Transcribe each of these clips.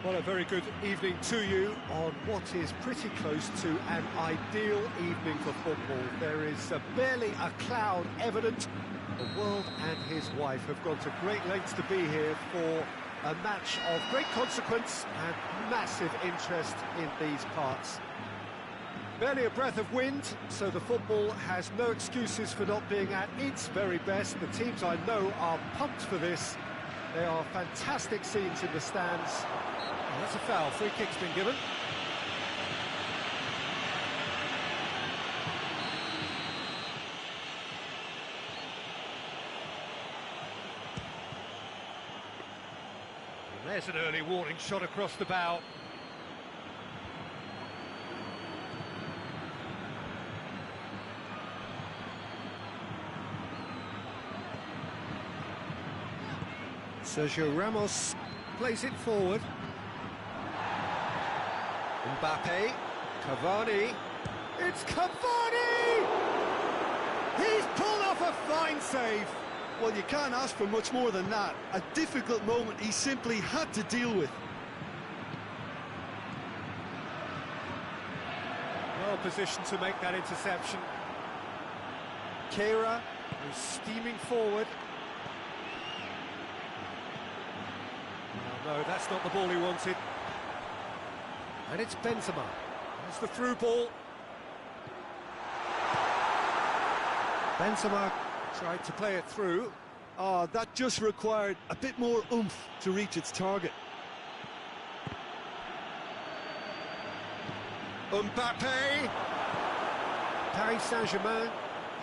Well, a very good evening to you on what is pretty close to an ideal evening for football. There is barely a cloud evident. The world and his wife have gone to great lengths to be here for a match of great consequence and massive interest in these parts. Barely a breath of wind, so the football has no excuses for not being at its very best. The teams I know are pumped for this. There are fantastic scenes in the stands. Oh, that's a foul. Free kick's been given. And there's an early warning shot across the bow. Sergio Ramos plays it forward. Mbappe, Cavani, it's Cavani! He's pulled off a fine save. Well, you can't ask for much more than that. A difficult moment he simply had to deal with. Well positioned to make that interception. Keira, who's steaming forward. No, that's not the ball he wanted. And it's Benzema. That's the through ball. Benzema tried to play it through. Oh, that just required a bit more oomph to reach its target. Mbappe! Paris Saint-Germain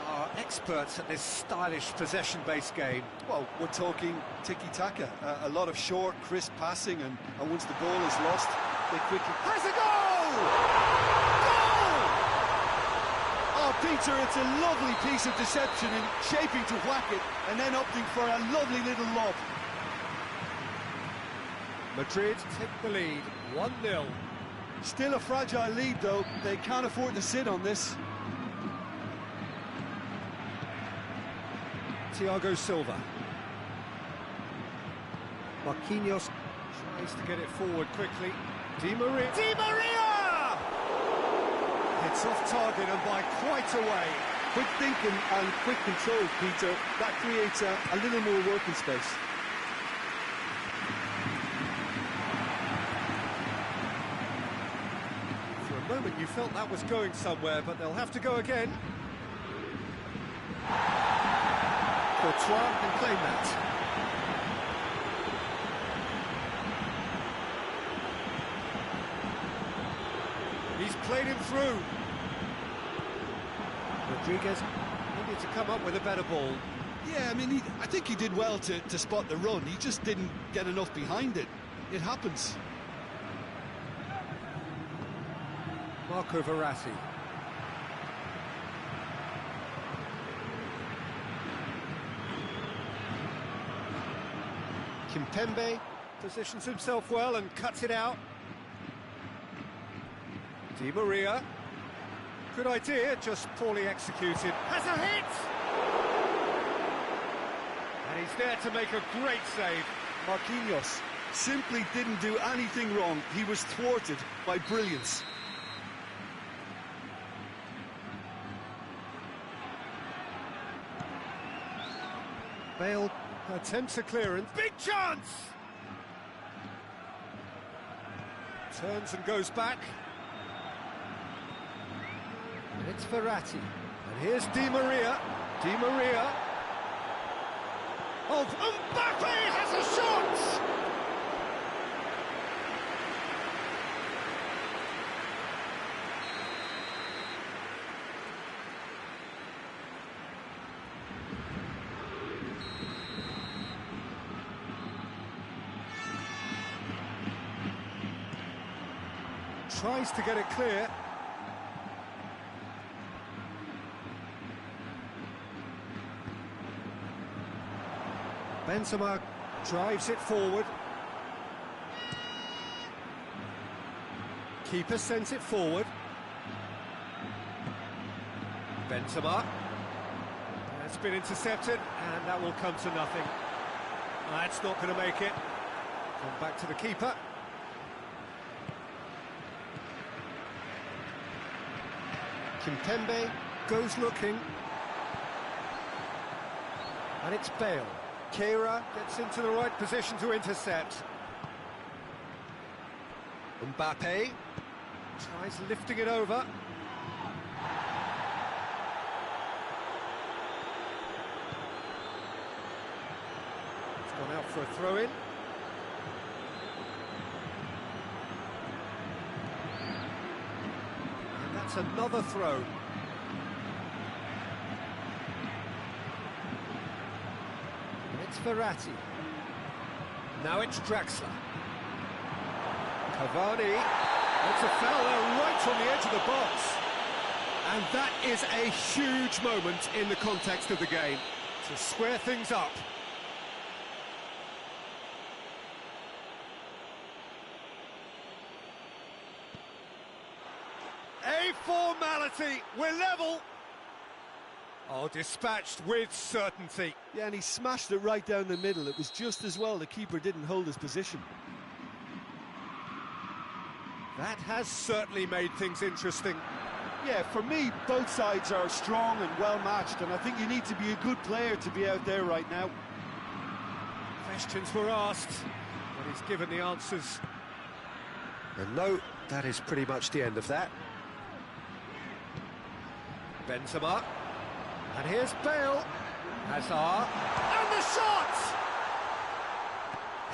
are experts at this stylish possession-based game. Well, we're talking tiki-taka. A lot of short, crisp passing, and once the ball is lost, they quickly... Has a goal! Goal! Oh, Peter, it's a lovely piece of deception in shaping to whack it, and then opting for a lovely little lob. Madrid take the lead, 1-0. Still a fragile lead, though. They can't afford to sit on this. Thiago Silva. Marquinhos tries to get it forward quickly. Di Maria! Di Maria! It's off target and by quite a way. Quick thinking and quick control, Peter. That creates a little more working space. For a moment you felt that was going somewhere, but they'll have to go again. Courtois can claim that. He's played him through. Rodriguez needed to come up with a better ball. Yeah, I mean, I think he did well to spot the run. He just didn't get enough behind it. It happens. Marco Verratti. Kimpembe positions himself well and cuts it out. Di Maria. Good idea, just poorly executed. Has a hit! And he's there to make a great save. Marquinhos simply didn't do anything wrong. He was thwarted by brilliance. Bale attempts a clearance. Big chance! Turns and goes back. And it's Verratti. And here's Di Maria. Di Maria. Oh, Mbappe has a shot! Tries to get it clear. Benzema drives it forward. Keeper sends it forward. Benzema. That's been intercepted, and that will come to nothing. That's not going to make it. Come back to the keeper. Kimpembe goes looking. And it's Bale. Kehrer gets into the right position to intercept. Mbappe tries lifting it over. It's gone out for a throw-in. And that's another throw. It's Verratti. Now it's Draxler. Cavani. It's a foul there right on the edge of the box. And that is a huge moment in the context of the game to square things up. A formality. We're level. Oh, dispatched with certainty. Yeah, and he smashed it right down the middle. It was just as well the keeper didn't hold his position. That has certainly made things interesting. Yeah, for me, both sides are strong and well-matched, and I think you need to be a good player to be out there right now. Questions were asked, but he's given the answers. And no, that is pretty much the end of that. Benzema. And here's Bale. Hazard. And the shot!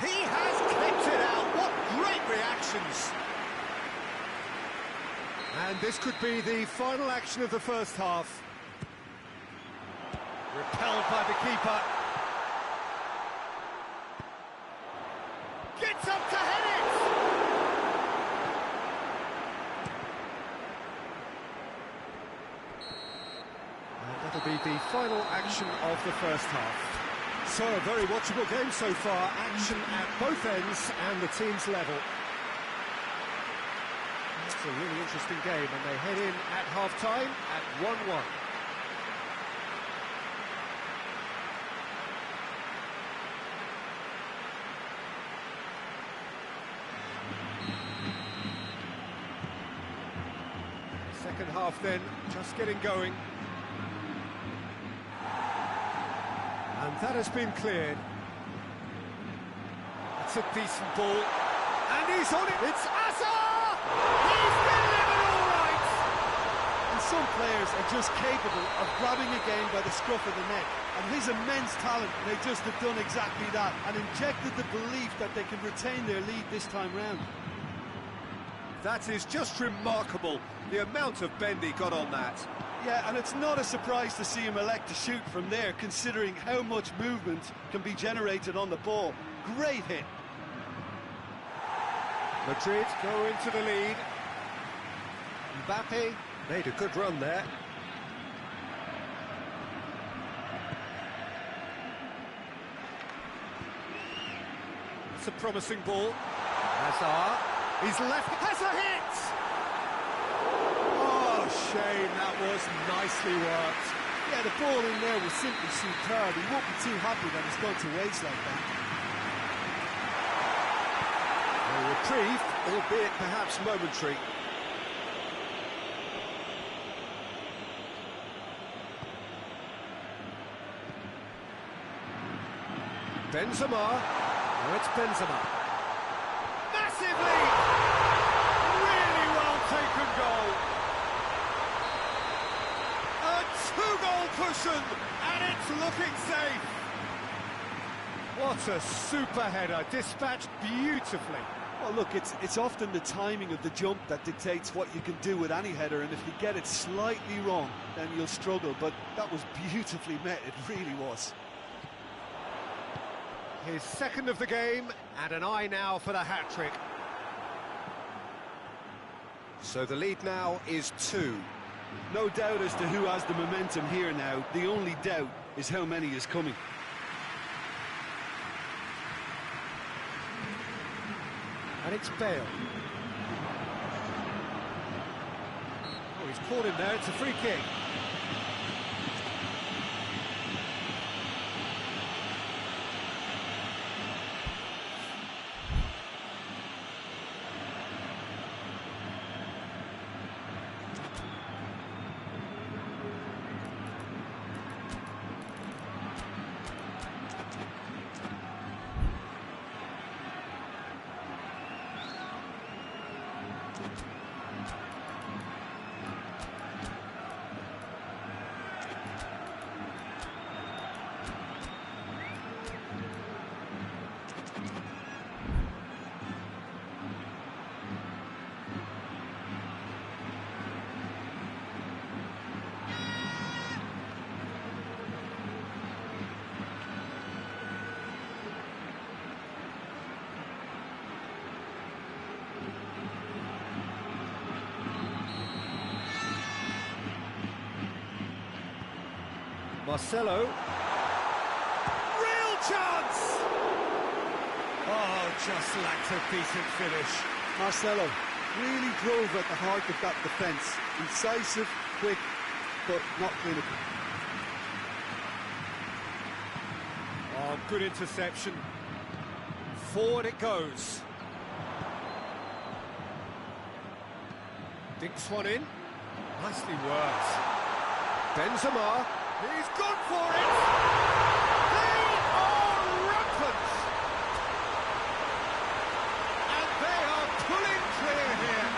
He has clipped it out. What great reactions! And this could be the final action of the first half. Repelled by the keeper. Gets up to head it! And that'll be the final action of the first half. So, a very watchable game so far. Action at both ends and the team's level. It's a really interesting game, and they head in at half-time at 1-1. Second half then, just getting going. And that has been cleared. It's a decent ball. And he's on it! It's Hazard! He's delivered all right! And some players are just capable of grabbing a game by the scruff of the neck. And his immense talent, they just have done exactly that and injected the belief that they can retain their lead this time round. That is just remarkable, the amount of bend he got on that. Yeah, and it's not a surprise to see him elect to shoot from there, considering how much movement can be generated on the ball. Great hit. Madrid go into the lead. Mbappe made a good run there. It's a promising ball. Hazard. He's left. Has a hit! Oh, shame. That was nicely worked. Yeah, the ball in there was simply superb. He won't be too happy that it's gone to waste like that. A reprieve, albeit perhaps momentary. Benzema. Oh, it's Benzema. Massive lead! Really well taken goal. A two-goal cushion, and it's looking safe. What a super header, dispatched beautifully. Well, look, it's often the timing of the jump that dictates what you can do with any header, and if you get it slightly wrong, then you'll struggle, but that was beautifully met, it really was. His second of the game, and an eye now for the hat-trick. So the lead now is 2. No doubt as to who has the momentum here now. The only doubt is how many is coming. And it's Bale. Oh, he's caught him there, it's a free kick. Marcelo. Real chance! Oh, just lacked a decent finish. Marcelo really drove at the heart of that defence. Incisive, quick, but not clinical. Oh, good interception. Forward it goes. Dinks one in. Nicely worked. Benzema. He's gone for it. They are rampant. And they are pulling clear here.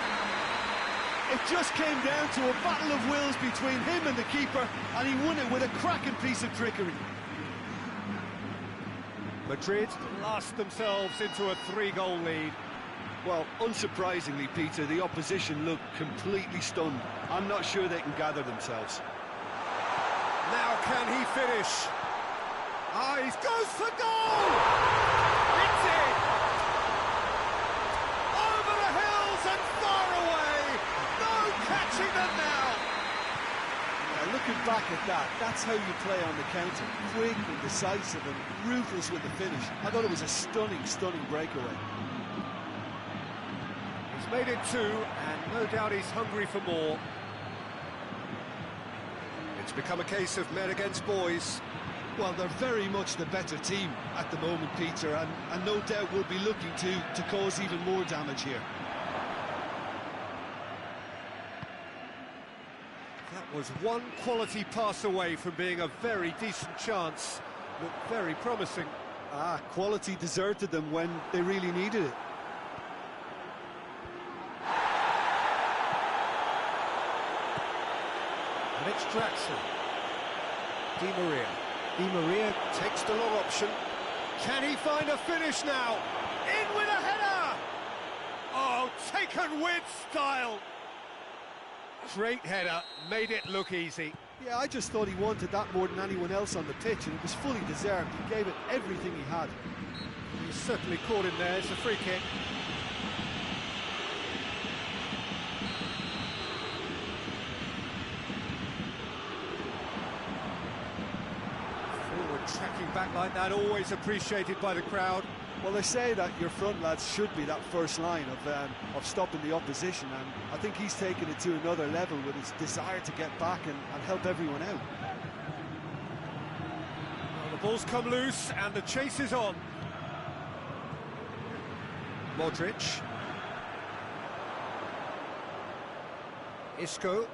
It just came down to a battle of wills between him and the keeper, and he won it with a cracking piece of trickery. Madrid lost themselves into a 3-goal lead. Well, unsurprisingly, Peter, the opposition looked completely stunned. I'm not sure they can gather themselves. Now can he finish? Ah, he goes for goal! It's in! Over the hills and far away! No catching them now! Looking back at that, that's how you play on the counter. Quick and decisive and ruthless with the finish. I thought it was a stunning, stunning breakaway. He's made it 2, and no doubt he's hungry for more. It's become a case of men against boys. Well, they're very much the better team at the moment, Peter, and no doubt will be looking to cause even more damage here. That was one quality pass away from being a very decent chance. Looked very promising. Quality deserted them when they really needed it. And it's Draxler. Di Maria. Di Maria takes the long option. Can he find a finish now? In with a header! Oh, taken with style! Great header, made it look easy. Yeah, I just thought he wanted that more than anyone else on the pitch, and it was fully deserved. He gave it everything he had. He's certainly caught him there. It's a free kick. Forward tracking back like that, always appreciated by the crowd. Well, they say that your front lads should be that first line of stopping the opposition, and I think he's taken it to another level with his desire to get back and help everyone out. Well, the ball's come loose and the chase is on. Modric. Isco.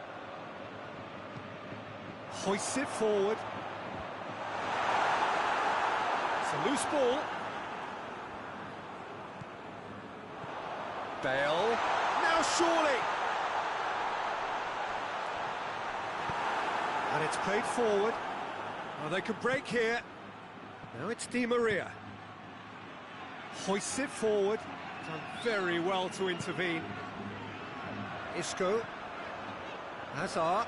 Hoists it forward. It's a loose ball. Bale, now surely! And it's played forward. Oh, they could break here. Now it's Di Maria. Hoists it forward. Done very well to intervene. Isco. Hazard.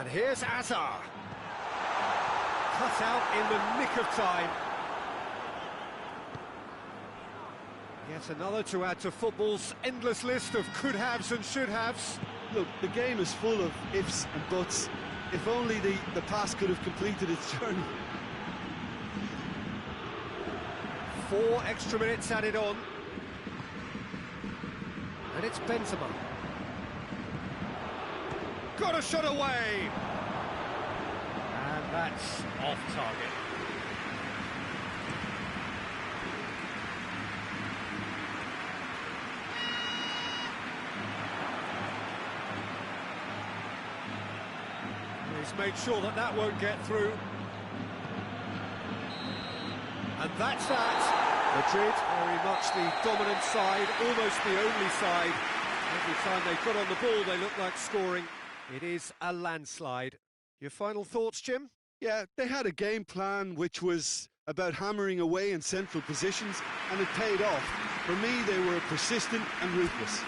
And here's Hazard. Cut out in the nick of time. Yet another to add to football's endless list of could-haves and should-haves. Look, the game is full of ifs and buts. If only the pass could have completed its journey. 4 extra minutes added on. And it's Benzema. Got a shot away! And that's off target. He's made sure that that won't get through. And that's that. Madrid, very much the dominant side, almost the only side. Every time they got on the ball, they look like scoring. It is a landslide. Your final thoughts, Jim? Yeah, they had a game plan which was about hammering away in central positions, and it paid off. For me, they were persistent and ruthless.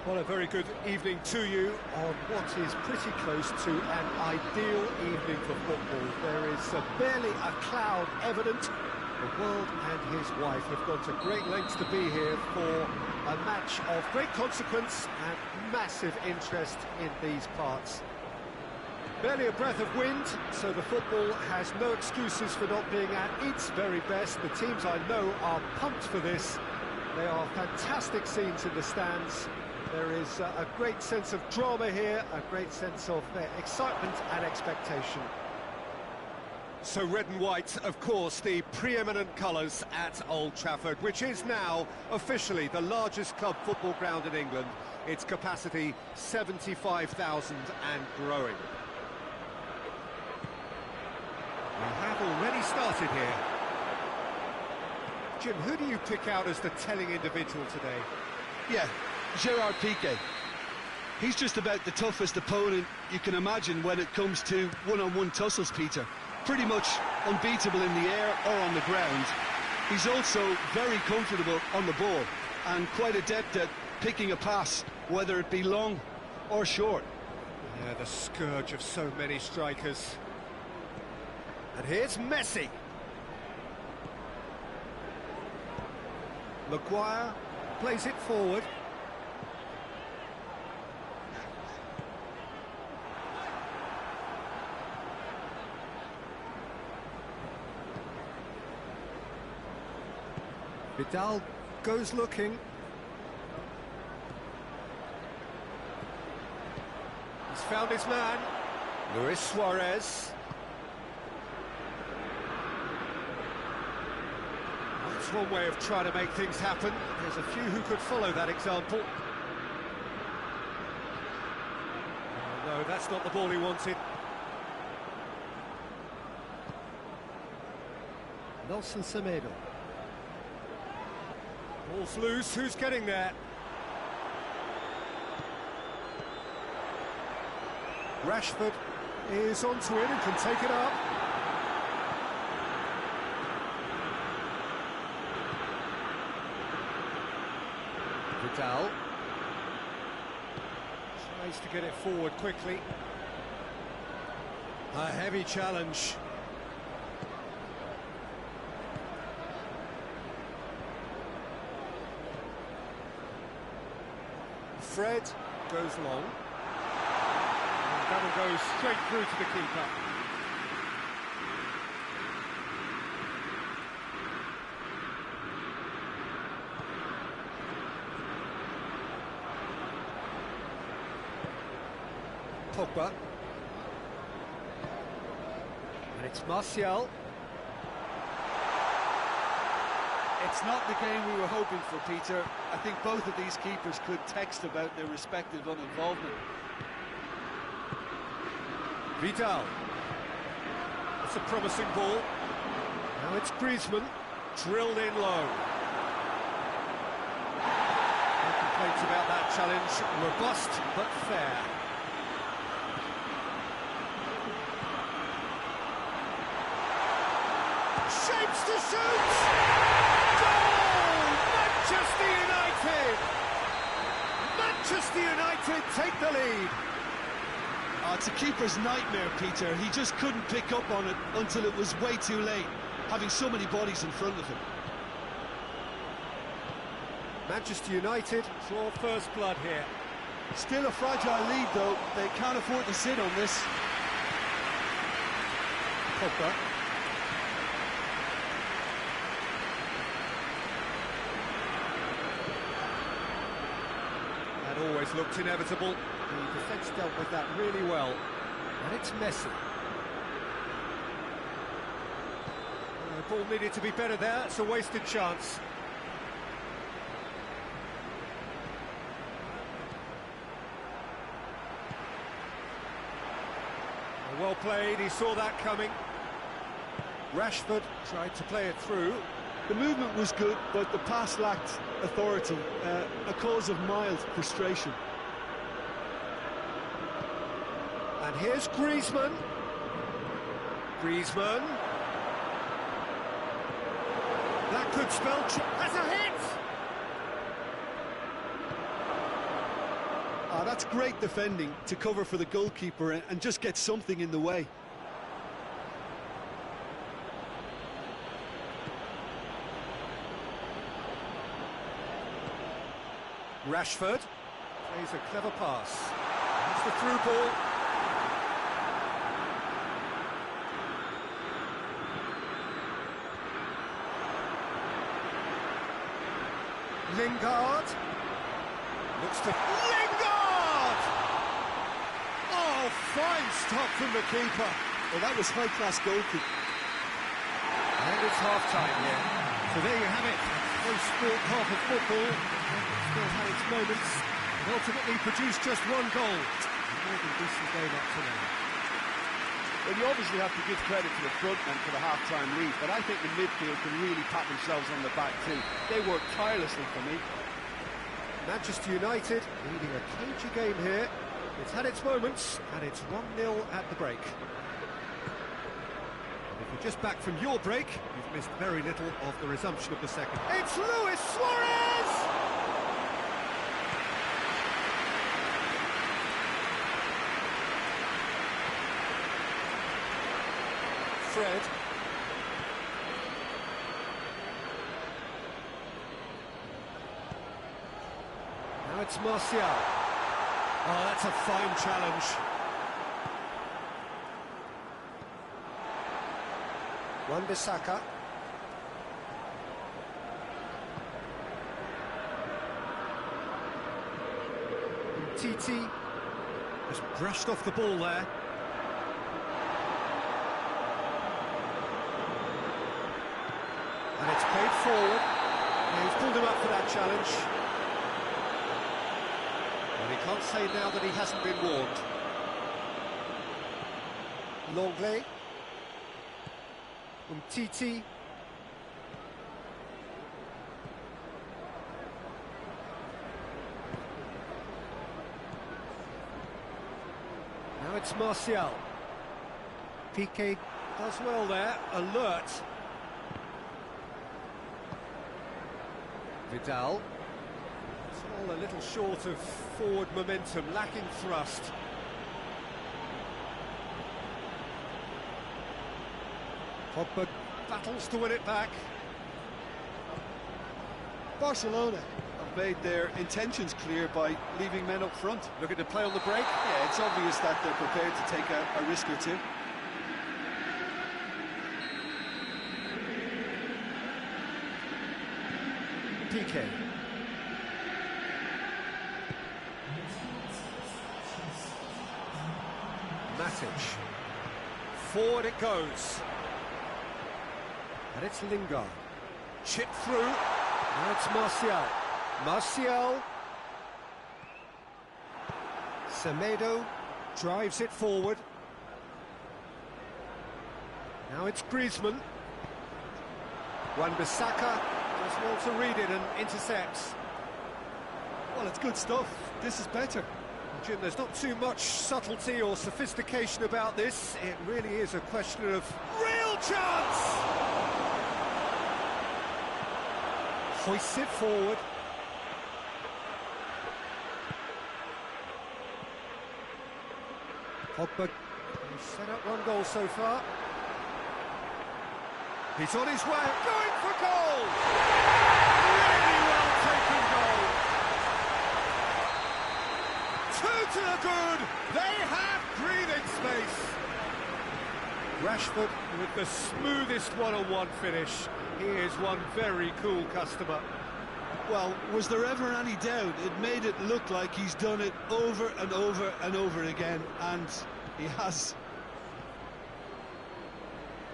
Well, a very good evening to you on what is pretty close to an ideal evening for football. There is barely a cloud evident. The world and his wife have gone to great lengths to be here for a match of great consequence and massive interest in these parts. Barely a breath of wind, so the football has no excuses for not being at its very best. The teams I know are pumped for this. They are fantastic scenes in the stands. There is a great sense of drama here, a great sense of excitement and expectation. So red and white, of course, the preeminent colours at Old Trafford, which is now officially the largest club football ground in England. Its capacity 75,000 and growing. We have already started here. Jim, who do you pick out as the telling individual today? Yeah, Gerard Piqué. He's just about the toughest opponent you can imagine when it comes to one-on-one tussles, Peter. Pretty much unbeatable in the air or on the ground. He's also very comfortable on the ball and quite adept at picking a pass, whether it be long or short. Yeah, the scourge of so many strikers. And here's Messi. Maguire plays it forward. Vidal goes looking. He's found his man. Luis Suarez. That's one way of trying to make things happen. There's a few who could follow that example. Oh, no, that's not the ball he wanted. Nelson Semedo. Ball's loose, who's getting there? Rashford is onto it and can take it up. Vidal tries to get it forward quickly. A heavy challenge. Fred goes long. And that'll go straight through to the keeper. Pogba. And it's Martial. It's not the game we were hoping for, Peter. I think both of these keepers could text about their respective uninvolvement. Vidal. That's a promising ball. Now it's Griezmann, drilled in low. No complaints about that challenge. Robust, but fair. Shapes to shoot! Manchester United! Manchester United take the lead. It's a keeper's nightmare, Peter. He just couldn't pick up on it until it was way too late, having so many bodies in front of him. Manchester United draw first blood here. Still a fragile lead, though. They can't afford to sit on this. Pogba. Always looked inevitable. The defence dealt with that really well. And it's Messi. The ball needed to be better there. It's a wasted chance. Well played, he saw that coming. Rashford tried to play it through. The movement was good, but the pass lacked authority, a cause of mild frustration. And here's Griezmann. Griezmann. That could spell... That's a hit! That's great defending to cover for the goalkeeper and just get something in the way. Rashford plays a clever pass. It's the through ball. Lingard. Looks to Lingard! Oh, fine stop from the keeper. Well, that was high-class goalkeeping. And it's half-time here. So there you have it. Close sport half of football. Still had its moments. And ultimately produced just one goal. A more than decent game up to now. Well, you obviously have to give credit to the front men for the half-time lead, but I think the midfield can really pat themselves on the back too. They worked tirelessly for me. Manchester United leading a cagey game here. It's had its moments, and it's 1-0 at the break. And if you're just back from your break, you've missed very little of the resumption of the second. It's Luis Suarez! Fred. Now it's Martial. Oh, that's a fine challenge. Wan-Bissaka. Titi has brushed off the ball there. And it's played forward. And he's pulled him up for that challenge. And he can't say now that he hasn't been warned. Longley. Titi. Now it's Martial. Piqué does well there, alert. Vidal. It's all a little short of forward momentum, lacking thrust. Pogba battles to win it back. Barcelona have made their intentions clear by leaving men up front. Looking to play on the break. Yeah, it's obvious that they're prepared to take a risk or two. Piqué. Matic. Forward it goes. And it's Lingard. Chip through. Now it's Martial. Martial. Semedo drives it forward. Now it's Griezmann. Wan-Bissaka does well to read it and intercepts. Well, it's good stuff. This is better. Jim, there's not too much subtlety or sophistication about this. It really is a question of real chance! Hoists it forward. Pogba has set up one goal so far. He's on his way, going for goal! Really well taken goal! 2 to the good! They have breathing space! Rashford with the smoothest one-on-one finish. He is one very cool customer. Well, was there ever any doubt? It made it look like he's done it over and over and over again, and he has.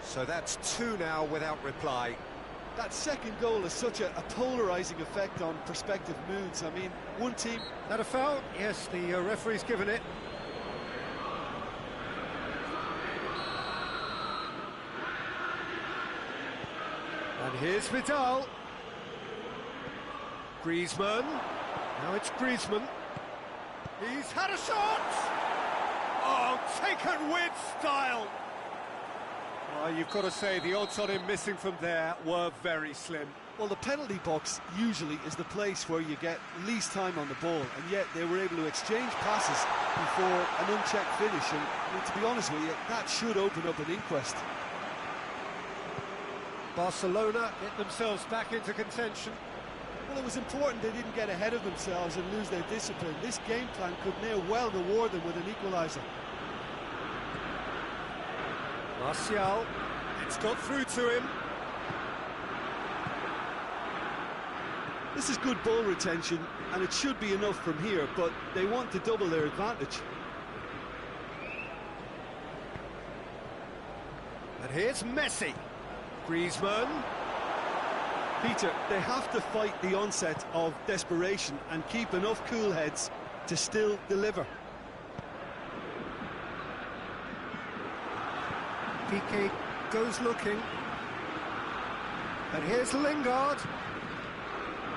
So that's 2 now without reply. That second goal has such a polarising effect on prospective moods. I mean, one team... That a foul? Yes, the referee's given it. And here's Vidal. Griezmann. Now it's Griezmann. He's had a shot! Oh, taken with style! You've got to say the odds on him missing from there were very slim. Well, the penalty box usually is the place where you get least time on the ball, and yet they were able to exchange passes before an unchecked finish, and I mean, to be honest with you, that should open up an inquest. Barcelona get themselves back into contention. Well, it was important they didn't get ahead of themselves and lose their discipline. This game plan could now well reward them with an equaliser. Martial, it's got through to him. This is good ball retention, and it should be enough from here, but they want to double their advantage. And here's Messi. Griezmann. Peter, they have to fight the onset of desperation and keep enough cool heads to still deliver. Piqué goes looking. And here's Lingard.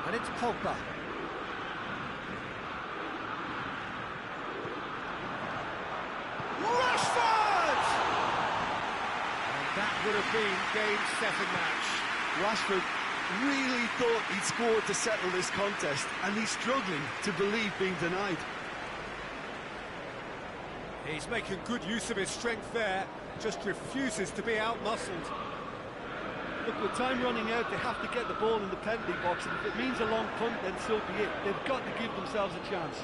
And it's Pogba. Rashford! And that would have been game, set and match. Rashford really thought he'd scored to settle this contest, and he's struggling to believe being denied. He's making good use of his strength there, just refuses to be out-muscled. Look, with time running out, they have to get the ball in the penalty box, and if it means a long punt, then so be it. They've got to give themselves a chance.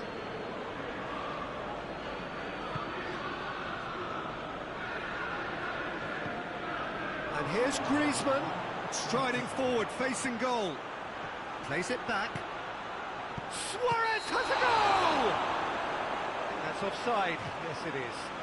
And here's Griezmann, striding forward, facing goal. Plays it back. Suarez has a goal! That's offside. Yes, it is.